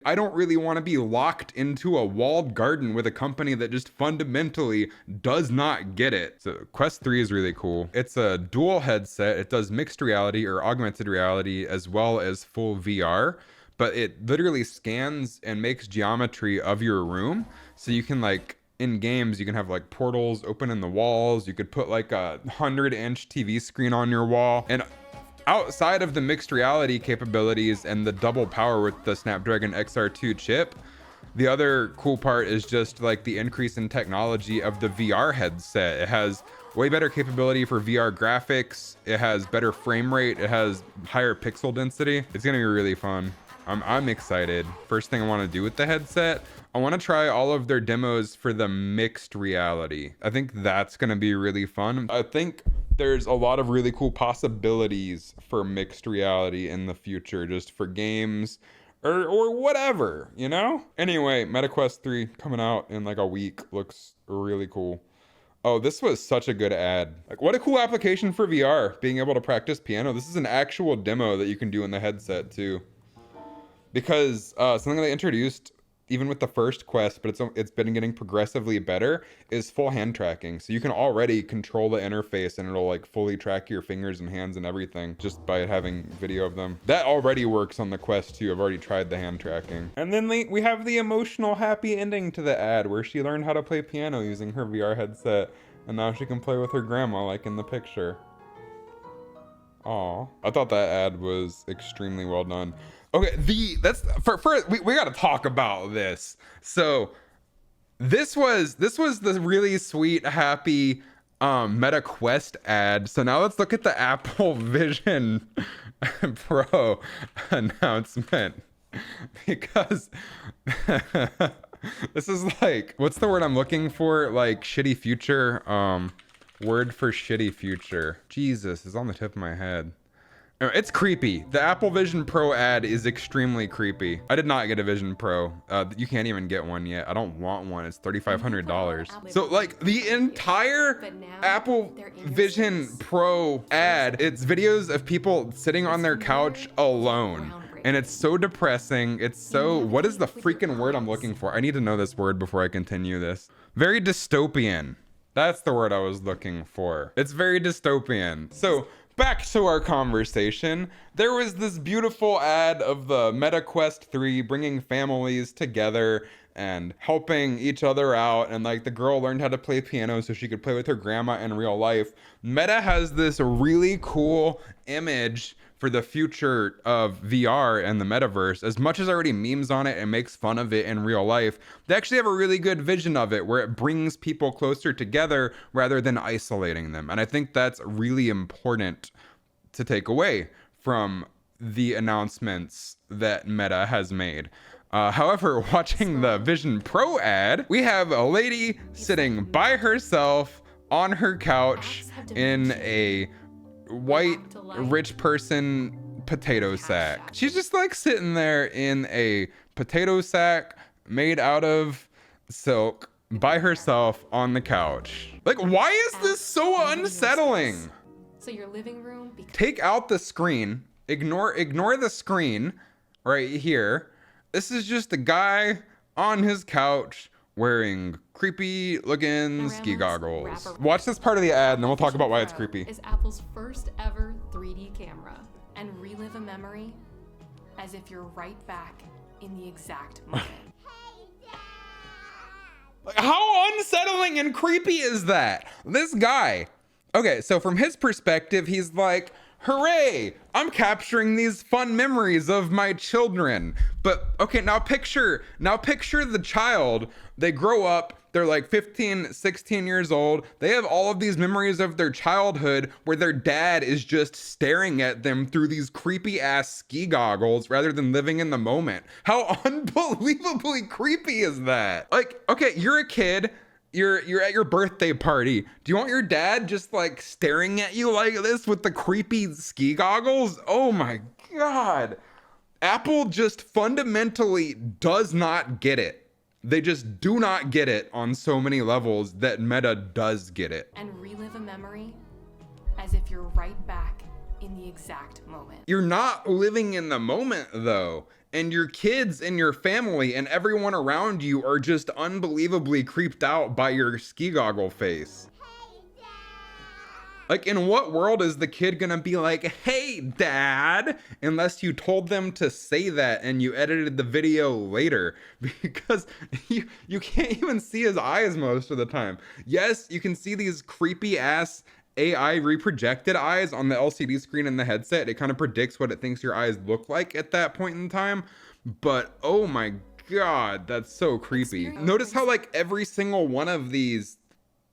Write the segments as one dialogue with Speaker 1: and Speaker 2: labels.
Speaker 1: I don't really want to be locked into a walled garden with a company that just fundamentally does not get it. So Quest 3 is really cool. It's a dual headset. It does mixed reality or augmented reality as well as full VR, but it literally scans and makes geometry of your room. So you can like, in games, you can have like portals open in the walls. You could put like a 100-inch TV screen on your wall. And outside of the mixed reality capabilities and the double power with the Snapdragon XR2 chip, the other cool part is just like the increase in technology of the VR headset. It has way better capability for VR graphics. It has better frame rate. It has higher pixel density. It's gonna be really fun. I'm excited. First thing I want to do with the headset, I want to try all of their demos for the mixed reality. I think that's gonna be really fun. I think there's a lot of really cool possibilities for mixed reality in the future, just for games or whatever, you know? Anyway, MetaQuest 3 coming out in like a week. Looks really cool. Oh, this was such a good ad. Like, what a cool application for VR, being able to practice piano. This is an actual demo that you can do in the headset too. Because something they introduced even with the first Quest, but it's been getting progressively better, is full hand tracking. So you can already control the interface and it'll like fully track your fingers and hands and everything just by having video of them. That already works on the Quest 2. I've already tried the hand tracking. And then we have the emotional happy ending to the ad where she learned how to play piano using her VR headset, and now she can play with her grandma like in the picture. Aw, I thought that ad was extremely well done. Okay, we gotta talk about this. So this was the really sweet, happy Meta Quest ad. So now let's look at the Apple Vision Pro announcement, because this is like, what's the word I'm looking for? Like shitty future. Word for shitty future. Jesus, it's on the tip of my head. It's creepy. The Apple Vision Pro ad is extremely creepy. I did not get a Vision Pro. You can't even get one yet. I don't want one. It's $3,500. So like the entire Apple Vision Pro ad, it's videos of people sitting on their couch alone. And it's so depressing. It's so, what is the freaking word I'm looking for? I need to know this word before I continue this. Very dystopian. That's the word I was looking for. It's very dystopian. So back to our conversation. There was this beautiful ad of the Meta Quest 3 bringing families together and helping each other out, and like the girl learned how to play piano so she could play with her grandma in real life. Meta has this really cool image for the future of VR and the metaverse. As much as already memes on it and makes fun of it in real life, they actually have a really good vision of it where it brings people closer together rather than isolating them. And I think that's really important to take away from the announcements that Meta has made. However, watching the Vision Pro ad, we have a lady sitting by herself on her couch in a white rich person potato sack. She's just like sitting there in a potato sack made out of silk by herself on the couch. Like, why is this so unsettling?
Speaker 2: So your living room,
Speaker 1: take out the screen, ignore the screen right here. This is just a guy on his couch wearing creepy looking ski goggles. Watch this part of the ad and then we'll talk about why it's creepy.
Speaker 2: Is Apple's first ever 3D camera, and relive a memory as if you're right back in the exact moment.
Speaker 1: Like, how unsettling and creepy is that? This guy. Okay, so from his perspective, he's like, hooray, I'm capturing these fun memories of my children. But okay, now picture the child. They grow up, they're like 15, 16 years old. They have all of these memories of their childhood where their dad is just staring at them through these creepy ass ski goggles rather than living in the moment. How unbelievably creepy is that? Like, okay, you're a kid. You're at your birthday party. Do you want your dad just like staring at you like this with the creepy ski goggles? Oh my God. Apple just fundamentally does not get it. They just do not get it on so many levels that Meta does get it.
Speaker 2: And relive a memory as if you're right back in the exact moment.
Speaker 1: You're not living in the moment though. and your kids and your family and everyone around you are just unbelievably creeped out by your ski goggle face. Like, in what world is the kid gonna be like, hey, dad, unless you told them to say that and you edited the video later? Because you can't even see his eyes most of the time. Yes, you can see these creepy ass AI reprojected eyes on the LCD screen in the headset. It kind of predicts what it thinks your eyes look like at that point in time. But oh my God, that's so creepy. Notice how like every single one of these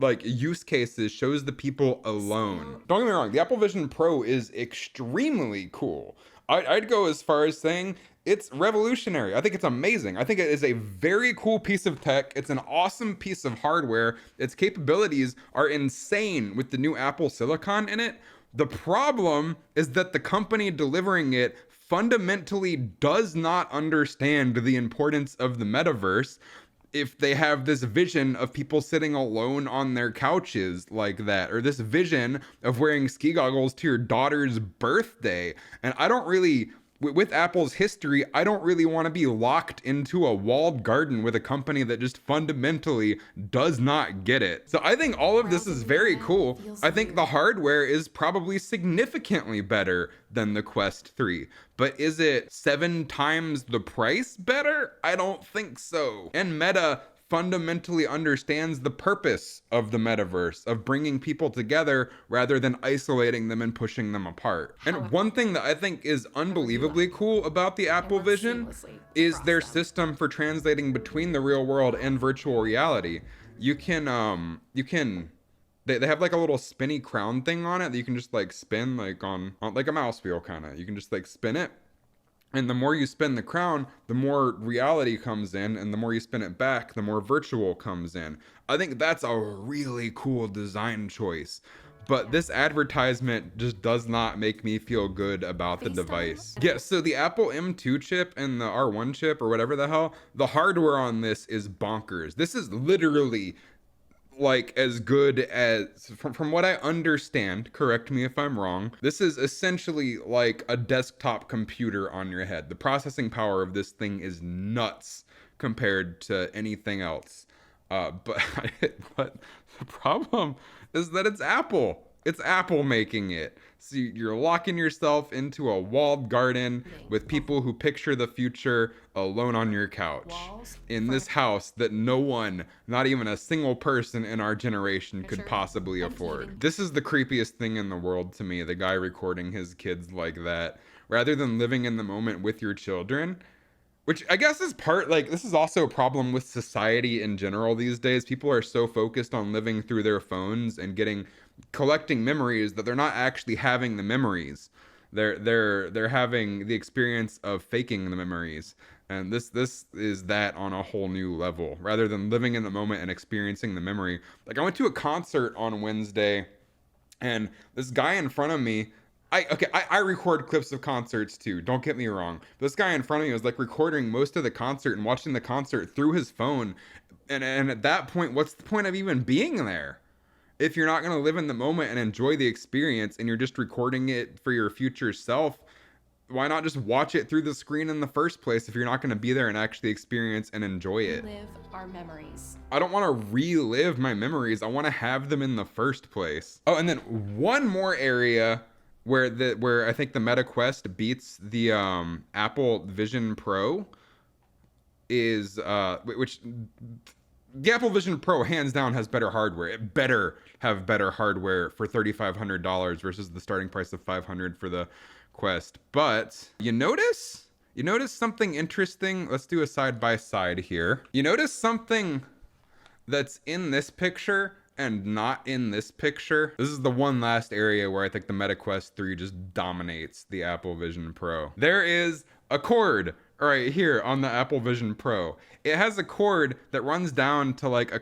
Speaker 1: like use cases shows the people alone. Don't get me wrong, the Apple Vision Pro is extremely cool. I'd go as far as saying it's revolutionary. I think it's amazing. I think it is a very cool piece of tech. It's an awesome piece of hardware. Its capabilities are insane with the new Apple Silicon in it. The problem is that the company delivering it fundamentally does not understand the importance of the metaverse if they have this vision of people sitting alone on their couches like that, or this vision of wearing ski goggles to your daughter's birthday. And I don't really, with Apple's history, I don't really want to be locked into a walled garden with a company that just fundamentally does not get it. So I think all of this is very cool. I think the hardware is probably significantly better than the Quest 3. But is it 7 times the price better? I don't think so. And Meta fundamentally understands the purpose of the metaverse, of bringing people together rather than isolating them and pushing them apart. And one thing that I think is unbelievably cool about the Apple Vision is their system for translating between the real world and virtual reality. They have like a little spinny crown thing on it that you can just like spin like on like a mouse wheel kind of. You can just like spin it. And the more you spin the crown, the more reality comes in, and the more you spin it back, the more virtual comes in. I think that's a really cool design choice. But this advertisement just does not make me feel good about the device. Yeah, so the Apple M2 chip and the R1 chip, or whatever the hell, the hardware on this is bonkers. This is literally like as good as, from what I understand, correct me if I'm wrong, this is essentially like a desktop computer on your head. The processing power of this thing is nuts compared to anything else. But the problem is that it's Apple. It's Apple making it. So you're locking yourself into a walled garden with people who picture the future alone on your couch in this house that no one, not even a single person in our generation, could possibly afford. This is the creepiest thing in the world to me, the guy recording his kids like that, rather than living in the moment with your children. Which I guess is part, like, this is also a problem with society in general these days. People are so focused on living through their phones and collecting memories that they're not actually having the memories. They're having the experience of faking the memories. And this is that on a whole new level, rather than living in the moment and experiencing the memory. Like, I went to a concert on Wednesday, and this guy in front of me, I record clips of concerts too, don't get me wrong. This guy in front of me was like recording most of the concert and watching the concert through his phone. And at that point, what's the point of even being there? If you're not going to live in the moment and enjoy the experience and you're just recording it for your future self, why not just watch it through the screen in the first place if you're not going to be there and actually experience and enjoy it?
Speaker 2: Live our memories.
Speaker 1: I don't want to relive my memories. I want to have them in the first place. Oh, and then one more area where I think the Meta Quest beats the Apple Vision Pro is which the Apple Vision Pro hands down has better hardware. It better have better hardware for $3,500 versus the starting price of $500 for the Quest. But you notice something interesting? Let's do a side by side here. You notice something that's in this picture and not in this picture? This is the one last area where I think the Meta Quest 3 just dominates the Apple Vision Pro. There is a cord right here on the Apple Vision Pro. It has a cord that runs down to like a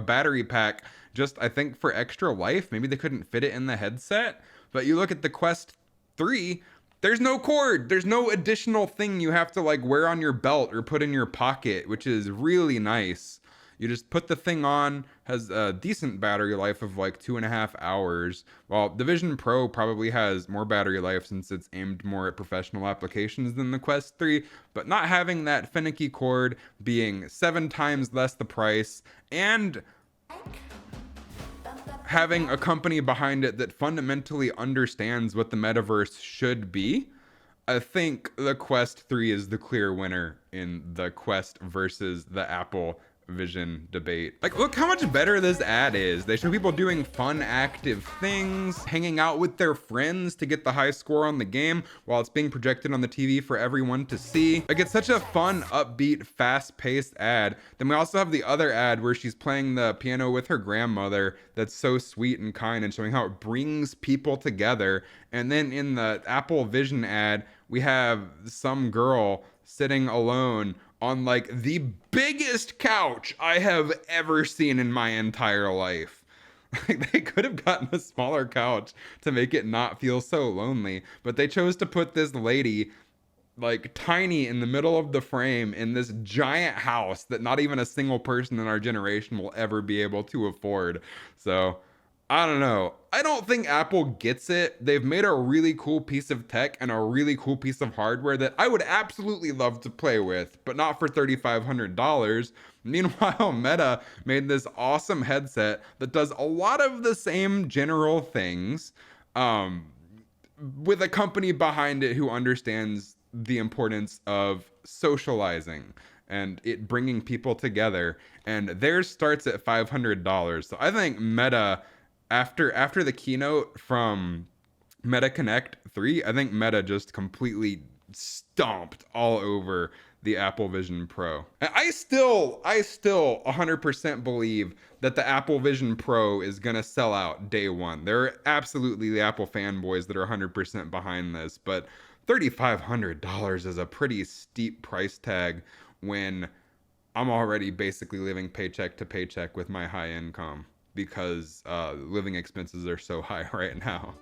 Speaker 1: battery pack, just I think for extra life. Maybe they couldn't fit it in the headset. But you look at the Quest 3, there's no cord. There's no additional thing you have to like wear on your belt or put in your pocket, which is really nice. You just put the thing on, has a decent battery life of like 2.5 hours, while the Vision Pro probably has more battery life since it's aimed more at professional applications than the Quest 3. But not having that finicky cord, being 7 times less the price, and having a company behind it that fundamentally understands what the metaverse should be, I think the Quest 3 is the clear winner in the Quest versus the Apple Vision debate. Like, look how much better this ad is. They show people doing fun, active things, hanging out with their friends to get the high score on the game while it's being projected on the TV for everyone to see. Like, it's such a fun, upbeat, fast-paced ad. Then we also have the other ad where she's playing the piano with her grandmother that's so sweet and kind and showing how it brings people together. And then in the Apple Vision ad, we have some girl sitting alone on like the biggest couch I have ever seen in my entire life. Like, they could have gotten a smaller couch to make it not feel so lonely, but they chose to put this lady like tiny in the middle of the frame in this giant house that not even a single person in our generation will ever be able to afford. So I don't know. I don't think Apple gets it. They've made a really cool piece of tech and a really cool piece of hardware that I would absolutely love to play with, but not for $3,500. Meanwhile, Meta made this awesome headset that does a lot of the same general things, with a company behind it who understands the importance of socializing and it bringing people together. And theirs starts at $500. So I think Meta, after the keynote from Meta Connect 3, I think Meta just completely stomped all over the Apple Vision Pro. And I still 100% believe that the Apple Vision Pro is gonna sell out day one. There are absolutely the Apple fanboys that are 100% behind this, but $3,500 is a pretty steep price tag when I'm already basically living paycheck to paycheck with my high income, because living expenses are so high right now.